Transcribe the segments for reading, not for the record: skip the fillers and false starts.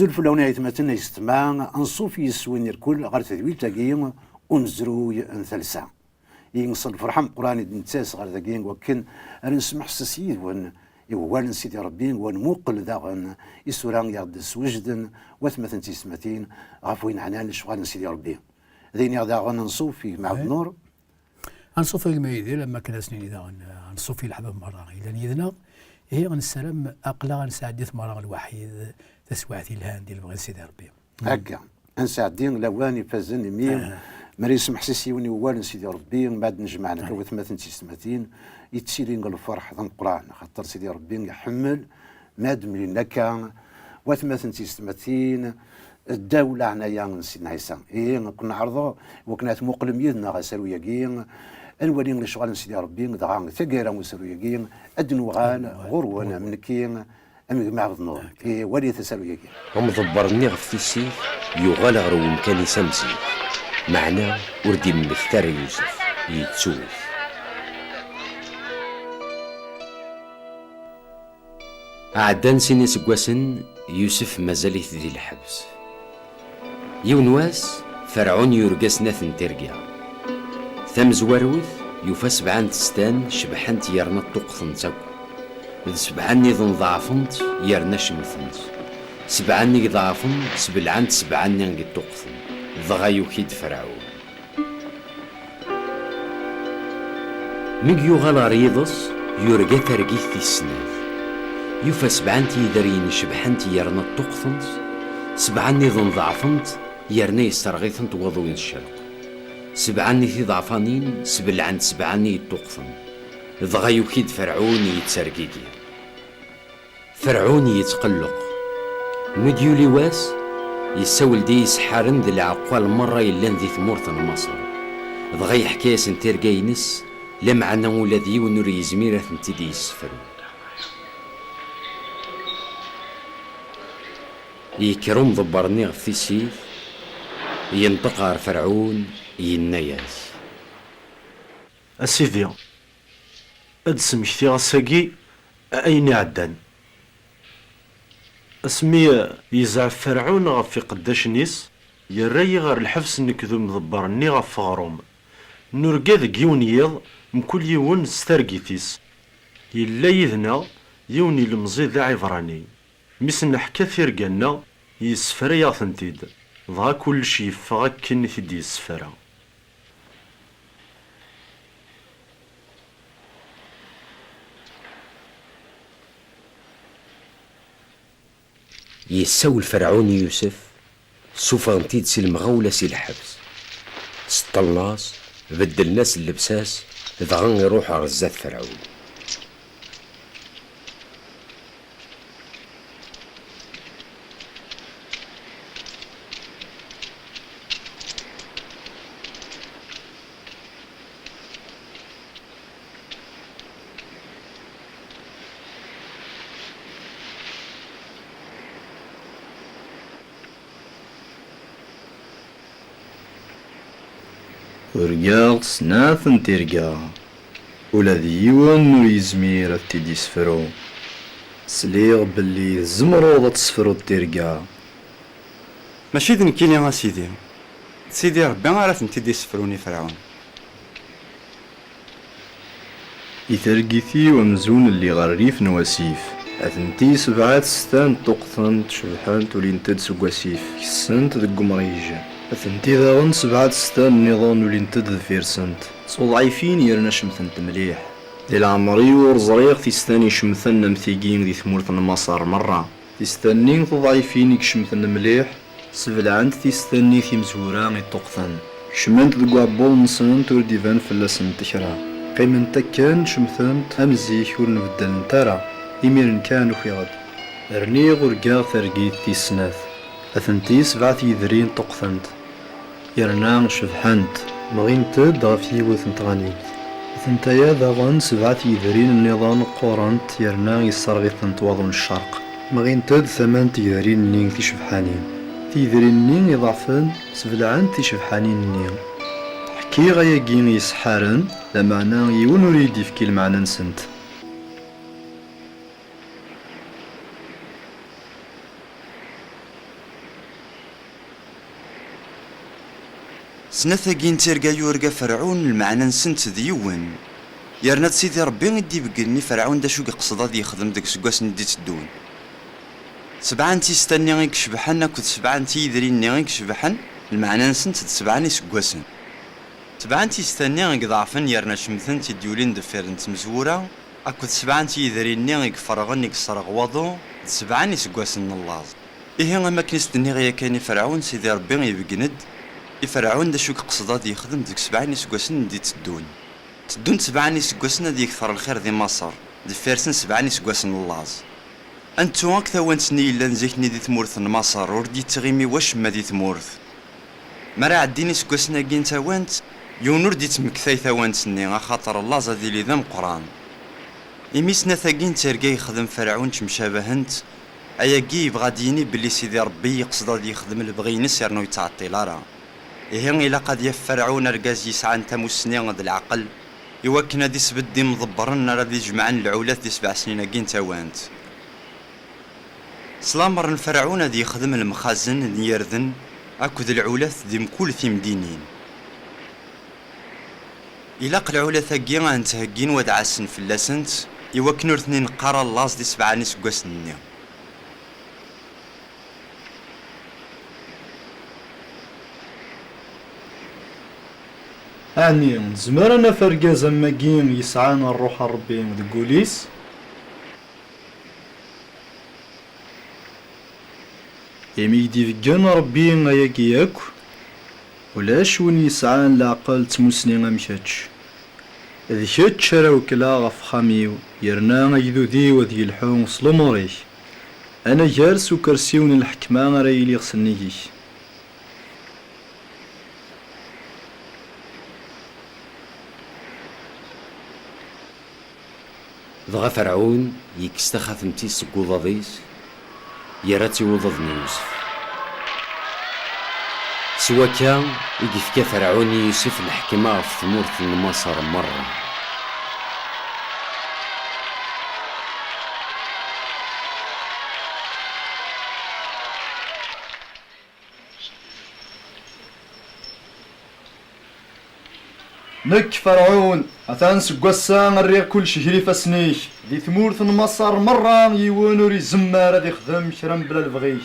نزول فلونا يتمتن يستمع انصوف يسوين الكل غير تدويل تاقيم ونزرو ثلثة ينصل فرحم قراني نتاس غير تاقيم وكن انا نسمح سسيد وان يوال سيدي ربي ونموقل ذا يسوران يغدس وجدا وثمثن تيسمتين غفوين عنان شغال سيدي ربي ذيني غدا غنصوفي مع النور انصوفي الميدي لما كنا سنين اذا نصوفي الحباب مرة اذا يذنا هي غنسلام اقلا غنساعديت مرة الوحيد تسوعتي الهاندي اللي بغي سيدي ربي هكا نساعدين لواني فازن ميم مريس محسسيوني ووالن سيدي ربي بعد نجمعنا كوثمثن تيسمتين يتسيرين الفرح ذا القران خاطر سيدي ربي يحمل مادم لنا وثمثن تيسمتين الدولة عنايا سيدنا عيسى كنا عرضو وكانت مقلم يدنا غسالو يقين الولين لشغال سيدي ربي دغا ثقيرا وسالو يقين ادنو غال غروانا منكين أمي مع النور ولي تسالو يقين هم ضبرني غف السيف يغال غرو مكاني سمسي معنا وردي من مختار يوسف يتسوف عدان سيني سقواسن يوسف مازاليت ذي الحبس يونواس فرعون يرقس ناثن ترقيا ثم زواروث يوفا سبعان تستان شبحانت يرنا الطقثن تاكو ذ سبعاني ذن ضعفنت يرنا شمثنت سبعاني ضعفن سبلعانت سبعاني نقي الطقثن ضغا يوكيد فرعون ميقيو غالا ريضس يرقا ترقيث في السناث يوفا سبعانتي يدرين شبحانتي يرنا الطقثنت سبعاني ذن ضعفنت يرنا يسترغيثنت وضوين الشرق سبعاني في ضعفانين سبلعانت سبعاني الطقثن ضغا يوكيد فرعون يتسرقيقي فرعون يتقلق مديو لواس يساول دي يسحارن ذي العقوال مرة يلان ذي ثمورة مصر ضغا يحكي سنتير جاينس لمعنا ولذي ونور يزميرة ثنتدي يسفرون يكرم ضبرني غفي السيف ينطقر فرعون يناياس أسيدي أدسمكتي غساقي أين عدان اسمي يزعف فرعون غفي قداش نيس يراي غير الحفس نكذو مضبرني غف غروم نرقا ذك يون يض مكل يون ستارقيتيس يلا يذنا يوني المزيد ذا عبراني مسن حكا ثيرقانا يسفر ياثنتيد ضا كل شي فغا كن ثدي يسفرا يساول فرعون يوسف سوف غنتيد سي المغولة سي الحبس سطلناس بدل ناس اللبساس ضغن يروح رزات فرعون ورقاق سناثن تيرقا ولا ديوان نو يزمير تيدي سفرو سليغ بلي زمرو تسفرو تيرقا ماشي ذنكيني يا سيدي ربي عرف نتيدي سفروني فرعون يترقيثي ومزون اللي غريف نواسيف أثنتي سبعات ستان طقثنت شبحانت ولين تدسق واسيف كسنت ذق مريج أثنتي ذاغن سبعات ستان نظام ولين تد فيرسنت صضعيفين يرنا شمثنت مليح ذي العمري ورزريغ تيستاني شمثن مثيقين ذي ثمورة مصر مرة تيستانين تضعيفين يكشمثن مليح سبلعنت تيستاني ثي مزوران الطقثن كشمنت ذق عبول نسنت ورديفان فلاسن تكرا قيمن تكان شمثنت أمزيك ورنبدل نتارا إميرن كانو في غد رني غرقا ثرقيت تيسناث أثنتي سبعة يذرين طقثنت يرنا شبحانت مغين تد غفي وثنت غنيمت أثنتايا ذاغن سبعة يذرين النظام قورنت يرنا يسرغيثنت وضن الشرق مغين تد ثمان يذرين نين في شبحانين تيذرين نين يضعفن سبلعان في شبحانين نين حكي غياقين يسحارن لمعنى يون وريد يفكي المعنى نسنت سنثاقين ترقى يورقا فرعون المعنى نسنت ديون يرنا سيدي ربي يدي بقلني فرعون دا شو قصدا دي يخدم داك سكواس ندي تدون سبعان تيستني غيك شبحن كنت سبعان تيدريني غيك شبحن المعنى نسنت سبعان يسكواسن سبعان تيستني غيك ضعفن يرنا شمثن تيديولين دفيرن تمزورا أكد سبعان تيدريني غيك فرغن يكسرغ وضو سبعان يسكواسن اللاز إيه ما كنستني غيا كاني فرعون سيدي ربي يبقند فرعون دا شو قصدا دي يخدم ديك سبعان يسكواسن دي تدون سبعان يسكواسن دي يكثر الخير دي مصر دي فارسن سبعان يسكواسن اللاز انتو هاك ثوانتني الا نزيكني دي ثمورث مصر وردي تغيمي واش ما دي ثمورث مرا عديني سكواسنا كين ثوانت يونور دي تمكثاي ثوانتني خاطر الله زادي لي ذم قران إميسنا ثاقين ترقاي يخدم فرعون مشابهنت اياكي يبغى ديني بلي سيدي ربي يقصد دي يخدم البغي ينس يرنو يتعطي لارا إيه إلا قد يفرعون رقاز يسعى نتا مسنين د العقل يوكنا دي سبدي مضبرن راه دي جمعان العولات دي 7 سنين كين تاوانت سلامر الفرعون دي يخدم المخازن دي يردن اكد العولات دي مكول في مدينين إلا العولات ثاقي غانتهقين ودعسن في اللاسنت يوكنو اثنين قارا اللاص دي 7 نسكواسني أعني زمر أنا فرقا زماقين يسعانا الروح ربي ذقوليس يمي دي فقان ربي غياكي ياكو ولاش وين يسعان العقل تموسني غمشاتش ذي شاتش راو كلا غف خاميو يرنا غيدو دي وذي الحون صلموريش أنا جالس وكرسيون الحكمة رايلي غسنيكيش ضغا فرعون يكستخا ثمتي سكوضاضيس يراتي وضضني يوسف سوا كان يقفكا فرعون يوسف الحكمة في ثمورة المصر مرة نك فرعون أتانس قسان الريق كل شهري فسنيش دي ثمورث مصر مرة يوانوري زمارة دي خدم شرم بلا البغيش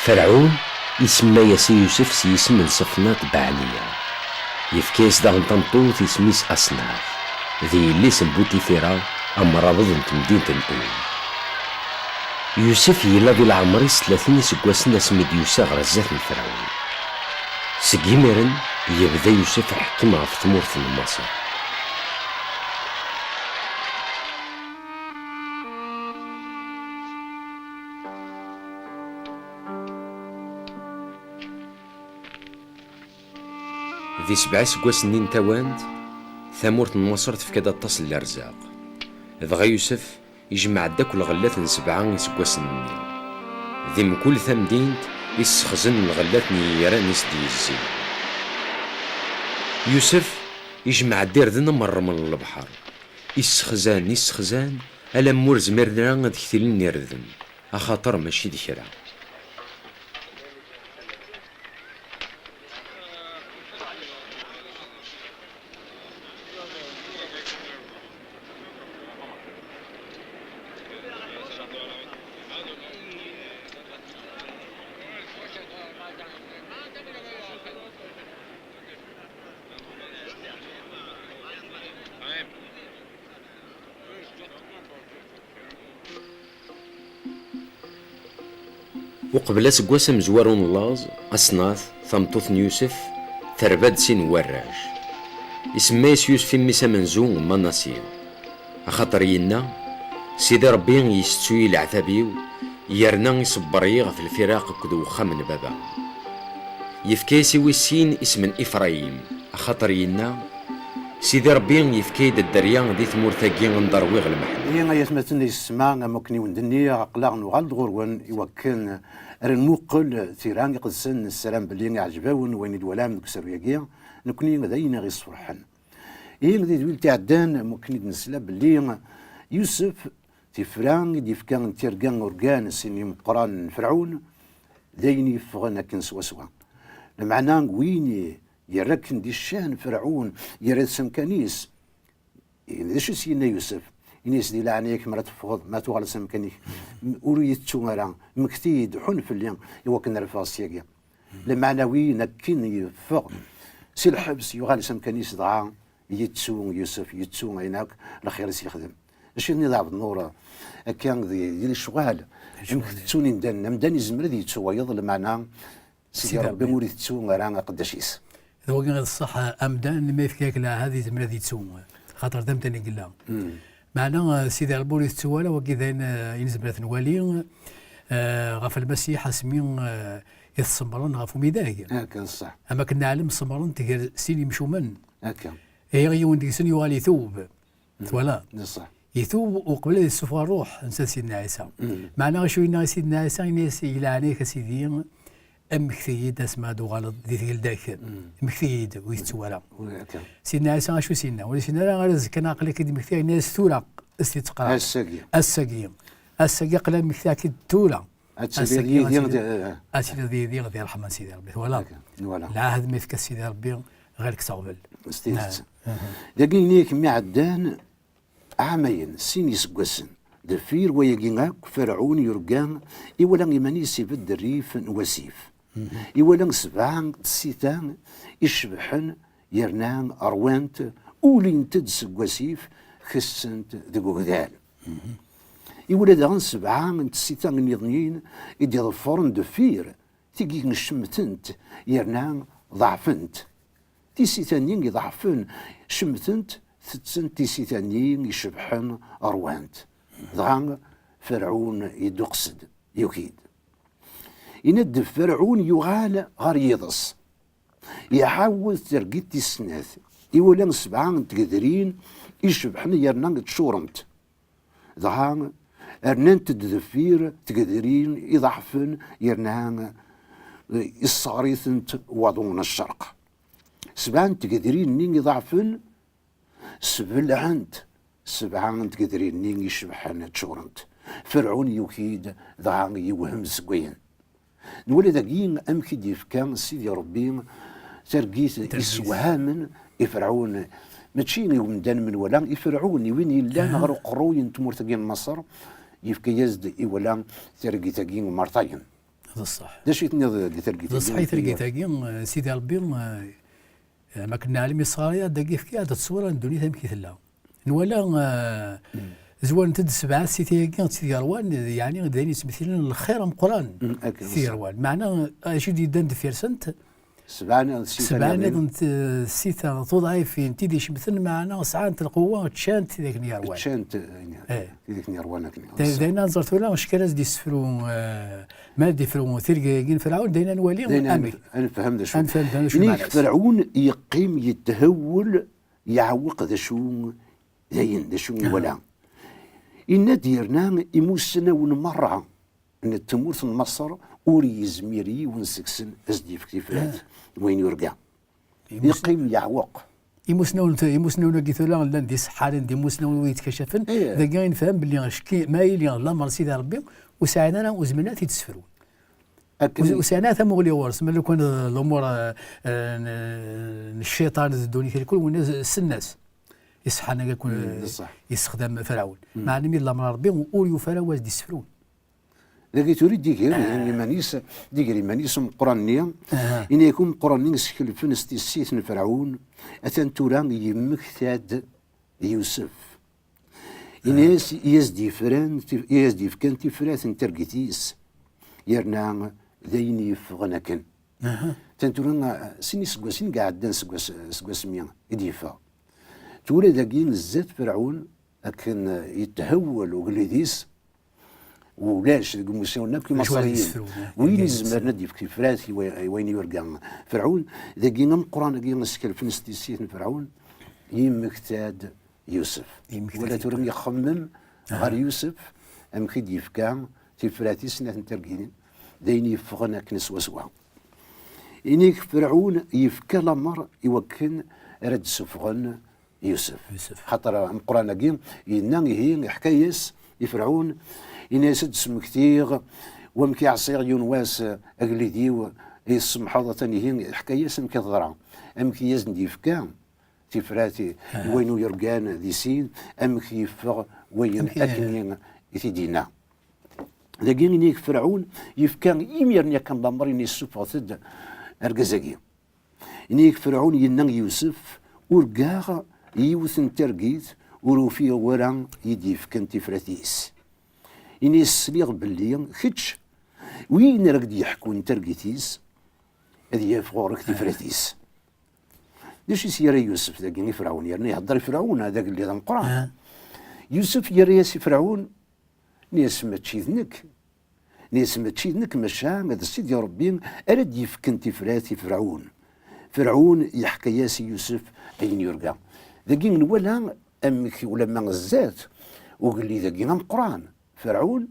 فرعون يسمى ياسي يوسف سيسم الصفنات بعليا يفكيس داغن طنطوط يسميس أصناف ذي اللي سبوتي فيرا أمراض مدينة الأول يوسف يلا ذي العمريس 30 سكواسنا سميد يوسف غرزات من فرعون سكيمرن يبدا يوسف حكم في ثمورة مصر ذي 7 سكواسنين تاواند ثمورة مصر تفكاد التصل الأرزاق دغا يوسف يجمع داك الغلات ن 7 سكواسنين ذي من كل ثمدينت يسخزن الغلات نيران يسدي الزين يوسف يجمع الدردن مر من البحر يسخزان ألا مور زمرنا غد كثيرين يردن أخاطر ماشي دي كرا وقبل سكواس مزوارون اللاز أصناث ثمطوث يوسف ثرباد سين وراج يسميس يوسف ميسا منزون مناسيو أخاطر ينا سيدي ربي يستوي العتابيو يرنا يصبري في الفراق كدو خمن بابا يفكيسي ويسين اسم إفرايم أخاطر ينا سيدي ربي يفكيد الدريان دي ثمور ثاقي ندرويغ المحل هي يسمتني السماء ممكن وندني عقلاغ نغال غورون يوكن الموقل ثيران يقدسن السلام بلي عجباون وين الولام نكسر نكوني غداينا غير صفرحن غادي دويل تعدان ممكن نسلا بلي يوسف تفران ديفكان تيركان اوركان سيني قران فرعون داين يفغن أكن سوا المعنى وين يركن دي الشان فرعون يرد سمكانيس يعني شو سيدنا يوسف ينيس دي لعنيك مرات تفغض ما توغل سمكانيك أوريت شمرا مكتيد حن في اليوم يوكن الفاسيقيا المعنى وين أكن يفغ سي الحبس يغال سمكانيس ضعا يتسون يوسف يتسون هناك الخير سيخدم اش نضع بالنور كان ديال الشغال تسوني مدان يزمر ذي تسوى يظل معنا سيدي ربي موري تسون راه قداشيس هو كان الصح امدان ما يفكاك لا هذه زمر ذي تسون خاطر دام تاني قلنا معنا سيدي ربي تسوى لا وكذا ينزمر نوالي غاف المسيح اسمين يتصمرون غاف ميداك كان صح اما كنا نعلم صمرون تقر سيني مشو من هكا هي وندي سن يوالي ثوب ولا صح يثوب وقبل السفر روح نسى سيدنا عيسى معناها شو إن سيدنا عيسى يناس إلى عليك سيدي أمكثيد اسمها دو غلط ذي ذاك أمكثيد ويتسوى سيدنا عيسى شو سيدنا ولا سيدنا لا غير كان عقلك كدي مكثي الناس تورا استتقرا السقي قلم مكثي كي تورا السقي ذي رحمة سيدي ربي ولا لا هذا ما يفك سيدي ربي غير كتغبل استيت لكن نيك معدان عامين سيني سقسن دفير ويجينا فرعون يرجان إولا يماني سيفد الريف وسيف إولا سبعان سيتان يشبحن يرنان أروانت أولين تدس وسيف خسنت دقوغدال إولا دغن سبعان سيتان نيضنين إدي ظفرن دفير تيجي نشمتنت يرنان ضعفنت تي سيتانين يضعفن شمتنت ثتسن تيسي ثانيين يشبحن أروانت ضغان فرعون يدقصد يكيد يند فرعون يغال غار يضص يحاول ترقيت السناث يولان سبعان تقدرين يشبحن يرنان تشورمت ضغان أرنان تدفير تقدرين يضعفن يرنان الصاريثنت وضون الشرق سبعان تقدرين نين يضعفن سبعان تقدرين نين يشبحن تشورنت فرعون يكيد ضعان يوهم سقوين نولي داقين أمكي ديفكان سيدي ربي ترقيت يسوهامن يفرعون ماشي يومدان من ولا يفرعون وين يلان غير قروين تمور تاقين مصر يفكا يزد يولا ترقي تاقين مرتين هذا الصح دا شي تنيض ترقي هذا صحيح ترقي تاقين سيدي ربي ما كنا علمي صغارية دقي في كي تصور الدنيا تمكي ثلا نولا زوان تد سبعة سيدي روان يعني داني مثلا الخير قران سيدي روان معناه شو دي دند فيرسنت سبعان سيتا توضعي في انتي شمثن معنا ساعات القوه تشانت ذاك نيروان تشانت ذاك نيروان داينا نزرت ولا واش كان يسفروا ما يدفروا ثيركين فرعون داينا نولي انا فهمت شو فرعون يقيم يتهول يعوق ذا شو زين ذا شو ولا إن ديرنا يموسنا ونمرة ان التمور مصر اوري زميري ونسكسن ازدي في كيفات وين يرجع يقيم يعوق يموسنون قيثولا لاندي صحارين دي موسنون ويتكشفن ذا كاين فهم بلي شكي مايل يلا مر سيدي ربي وساعدنا وزمنات يتسفرون وساعدنا مغلي ورس ملي كون الامور الشيطان الدنيا الكل والناس الناس يصحى يكون يستخدم فرعون مع علمي الله مر ربي واوليو فراواز دي يسفرون لكن تريد ديك يعني مانيس ديك مانيس قرانيا ان يكون قراني سكل فنستي السيث فرعون اتن توران يمكثاد يوسف الناس يزدي فران يزدي فكان تفرات ترقيتيس يرنا ذين يفغنكن تنتوران سيني سكواسين قاعدين سكواس ميا يديفا تولي داكين الزات فرعون لكن يتهول وقليديس ولاش المسيون كي مصريين وين زمرنا دي في فراتي وين يرجع فرعون داكين القران داكين السكل في نستيسيت فرعون يمكتاد يوسف ولا تورم يخمم غير يوسف ام كي ديفكا في فراتي سنه تركين داين يفغنا كنس وسوا انيك فرعون يفكا لمر يوكن رد سفغن يوسف خاطر القران كي ينان هي حكايس يفرعون إن يسد سم كثير ومكي عصير يونواس اقليديو يسمح هذا ثاني حكايه سم كضرع امكي يزن ديفكا تفراتي وينو يرقان دي سين امكي يفغ وين اكنين يتدينا لكن نيك فرعون يفكان يميرني كان بامرين السوفاتد ارقزاقي نيك فرعون ينن يوسف ورقاغ يوثن ترقيت وروفي ورا يديف كنتي فراتيس إني السليغ باللي خدش وين رقد يحكون ترقيتيس هذه يفغورك تفراتيس ليش يسير يوسف ذاك فرعون يعني يهضر فرعون هذاك اللي ذا القرآن يوسف يري فرعون ناس ما تشيذنك ناس ما تشيذنك مشى هذا سيدي ربي أرد يفكن تفراتي فرعون يحكي ياسي يوسف أين يرقى ذاك ولا أمك ولا ما غزات وقال لي ذاك القرآن فرعون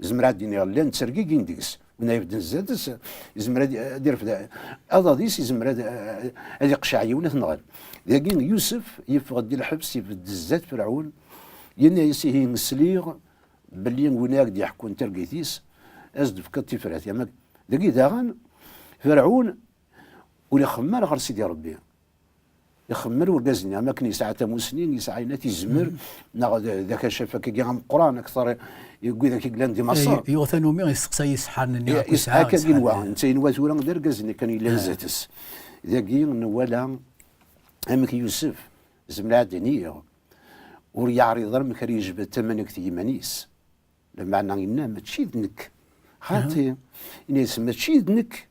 زمرا ديني لان تسرقي كينديكس ونايب دنزادس زمرا دير في هذا ديس زمرا هذه قشعيه ولا تنغل لكن يوسف يفقد الحبس يفقد الزاد فرعون ينا يسيه مسليغ باللي هناك دي يحكون ترقيتيس ازد في كتفرات يا لكن داغن فرعون ولا خمار غير سيدي ربي يخمر ورقزني اما كني ساعه مسنين يسعى ناتي زمر ذاك شافك كي عم القران اكثر يقول ذاك كلان دي مصر يوثنو مي يسقسي يسحن يسعى كنوا انت نوا ثورا درقزني كان الا زاتس ذاكي ولا امك يوسف زملا دنيا وريعرض مكر يجبد ثمنك يمانيس لما عنا ما تشيدنك خاطي ناس ما تشيدنك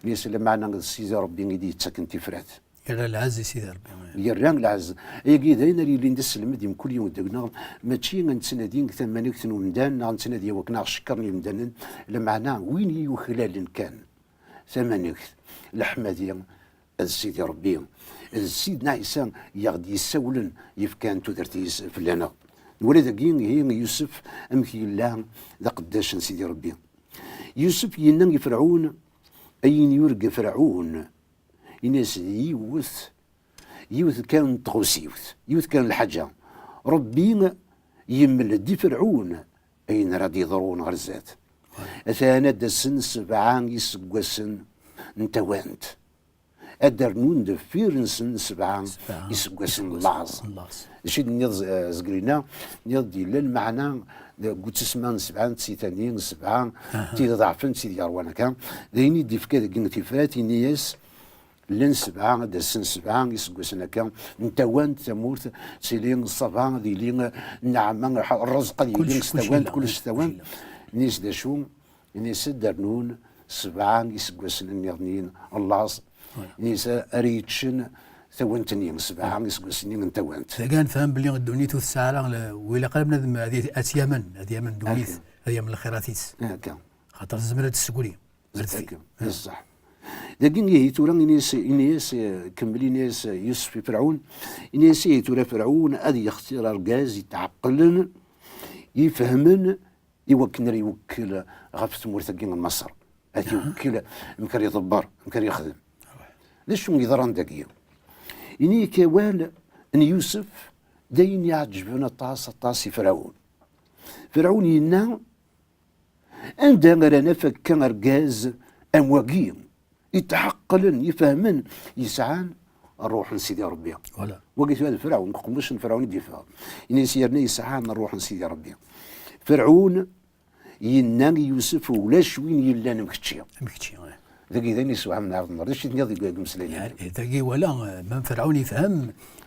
ناس لما عنا سيدي ربي يدي تسكن تفرات يرى العز سيدي ربي يران العز يجي داينا اللي ندس المديم كل يوم دقنا ماشي غنتسنادين ثمانيك ومدان غنتسنادي وكنا شكرني مدان لمعنا وين يخلال كان ثمانيك الحماديه سيدي ربي سيدنا عيسى يغدي يسولن يفكان تدرتيس فلانا ولذا هي يوسف امكي الله ذا قداش سيدي ربي يوسف ينم فرعون اين يرقى فرعون الناس يوث كان تغوس يوث كان الحاجه ربي يمل دي فرعون اين راد يضرون غرزات اثانا دسن سبعان يسقسن انت وانت ادرنون دفير نسن سبعان يسقسن اللاز شي نيض زقرينا نيض ديال المعنى قلت سمان سبعان سيتانين سبعان تي ضعفن سيدي روانا كان ديني دي فكا قلت فاتي نياس لين سبعة دسن سبعة يسقسنا كان انت وانت تموت سيلين الصبا ذي لين نعم الرزق ذي لين استوانت كل استوانت نيس داشو نيس درنون سبعة يسقسنا نيرنين الله نيس اريتشن ثوانتني سبعة يسقسني انت وانت كان فهم بلي الدنيا تسعى ولا قال بنادم هذه اتيمن هذه من دونيث هذه من الخيراتيس كان خاطر الزمرة السكولي بصح لكن هي تورا إنيس كملي ناس يوسف فرعون إنيس تورا فرعون هذه يختار أرجاز يتعقلن يفهمن يوكل غفت مرتقين مصر هذه يوكل مكر يدبر مكر يخدم ليش يضرن دقيقة إني كوال إن يوسف داين يعجبنا طاس فرعون ينا عندما رانا فكان أرجاز أمواقين يتعقلن يفهمن يسعان الروح سيدي ربي ولا وقت هذا فرعون قمش فرعون يدفع إن يسيرنا يسعان الروح سيدي ربي فرعون ينام يوسف ولاش وين يلا مكتشي ذاك إذا نسوى من عرض النار ايش نيضي مسلين ذاك ولا من فرعون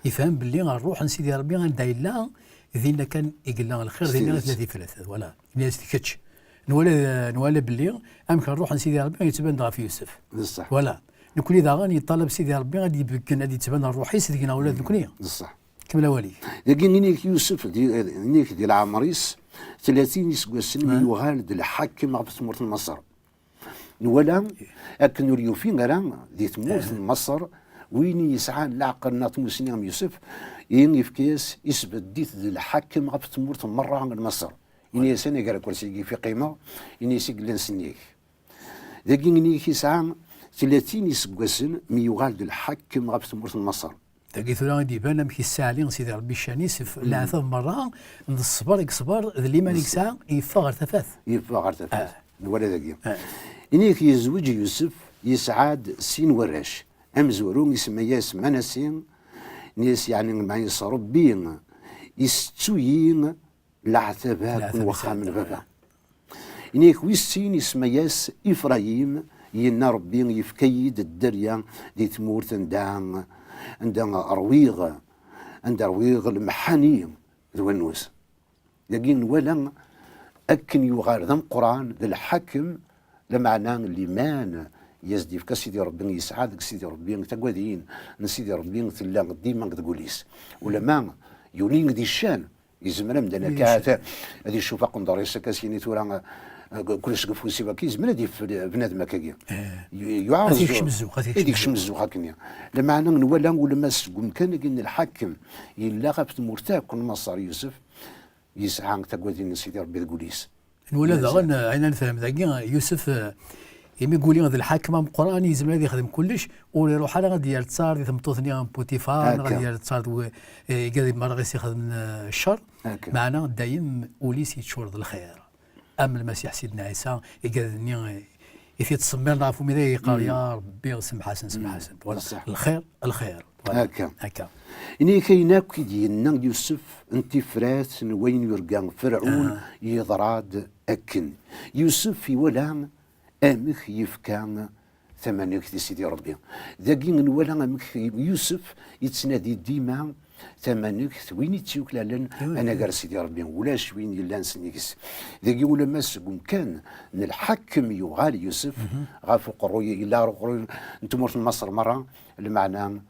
يفهم باللي الروح سيدي ربي غندايلا ذينا كان يقول الخير ذينا ثلاثة ثلاثة ولا الناس تكتش نوالي باللي امكن نروح لسيدي ربي يتبان في يوسف بصح ولا نكون اذا غادي يطلب سيدي ربي غادي يبكن غادي يتبان الروحي سيدنا اولاد نكونيه بصح كمل والي لكن نيك يوسف نيك ديال عمريس 30 يسقسن يوغال الحاكم غف مورت مصر ولا اكن نوريو فين راه دي تموت مصر وين يسعى العقل ناطمو سنيام يوسف ين في كيس يثبت ديت الحاكم غف مورت مره عن مصر إني سنة قال كرسي في قيمة إني سجلن سنيك لكن إني كيسعى 30 يسقسن ميوغال الحاكم غف مورت مصر تاكي ثورا ديبان امك الساعلين سيدي ربي الشانيس لا ثم مره من الصبر يكصبر اللي ما يكسع يفغر تفاث يفغر تفاث ولا ذاك إنيك يزوج يوسف يسعاد سين وراش أمزورون يسمى ياس مناسين ناس يعني ما يصربين يستوين العتبات وخا من بابا إنيك ويسين يسمى ياس إفرايم ينا ربي يفكيد الدريا دي تمور تندان عندها أرويغ عندها أرويغ المحاني ذوانوس لكن ولا أكن يغار ذم قرآن ذا الحكم لمعنى اللي مان يزدي في سيدي ربي يسعدك سيدي ربي تقوذين سيدي ربي تلا ديما تقوليس ولما يولين دي الشان يزمنا مدنا كاتا هذه الشوفه قندريسه كاسيني تورا كلش قفوسي باكي زمنا دي بنادم هكاكيا يعاود هذيك شمزو هكنيا لمعنى نولا ولما كان ان الحاكم يلا غفت مرتاح كل مصر يوسف يسعى تقوذين سيدي ربي تقوليس ولا ذا عينا نفهم ذاك يوسف يمي يقول هذا الحاكم القراني يزم هذا يخدم كلش ويروح على غادي يتصار دي ثمطوثني بوتيفار غادي يتصار قال مرغيس يخدم الشر معنا دايم وليس يتشورد الخير اما المسيح سيدنا عيسى قال يثي تصمر نعرفوا ماذا قال يا ربي سمح حسن سمح حسن الخير الخير هكا إني كايناك ديالنا يوسف انت فرات وين يرقى فرعون يضراد أكن يوسف في ولا أمك يفكان ثمانية سيدي ربي ذاكين ولا أمك يوسف يتسنادي ديما ثمانية وين يتشوك لان أنا قال سيدي ربي ولاش وين يلا نسنيكس ذاكي ولا ماسكم كان الحكم يغال يوسف غافو قروي إلا قروي انتم في مصر مرة المعنى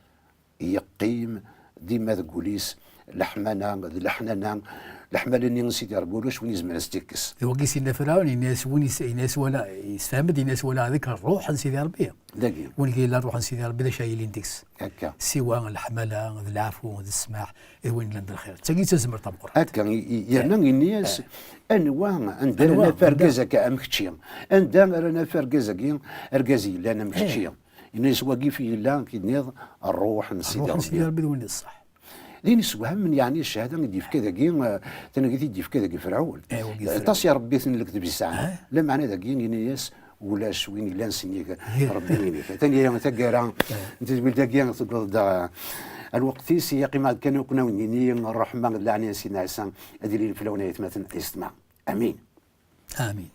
يقيم ديما تقوليس لحمنا لحمنا سيدي ربي ولاش وين يزمن استيكس وكي سيدنا فرعون الناس ولا يستعمد الناس ولا هذيك الروح سيدي ربي داكي وين قال الروح سيدي ربي ذا شايلين ديكس هكا سواء الحمله العفو السماح وين لند الخير تاكي تزمر طمقر هكا يعني الناس انواع عندنا فرقزه كامكتشي عندنا فرقزه كي ارقازي لنا مكتشي الناس واقف لا كينيض الروح سيدي ربي وين الصح لين سوهم من يعني الشهاده ندي في كذا كي تنقدي دي في كذا كي فرعون تص يا ربي نكتب الساعه لا معنى ذاك الناس ولا شوين لا نسنيك ربي ينيك ثاني يوم تقرا انت تقول ذاك تقول الوقت سياقي ما كانوا كنا ونيني الرحمن لعني سيدنا عيسى ادري في لونيه مثلا استمع امين امين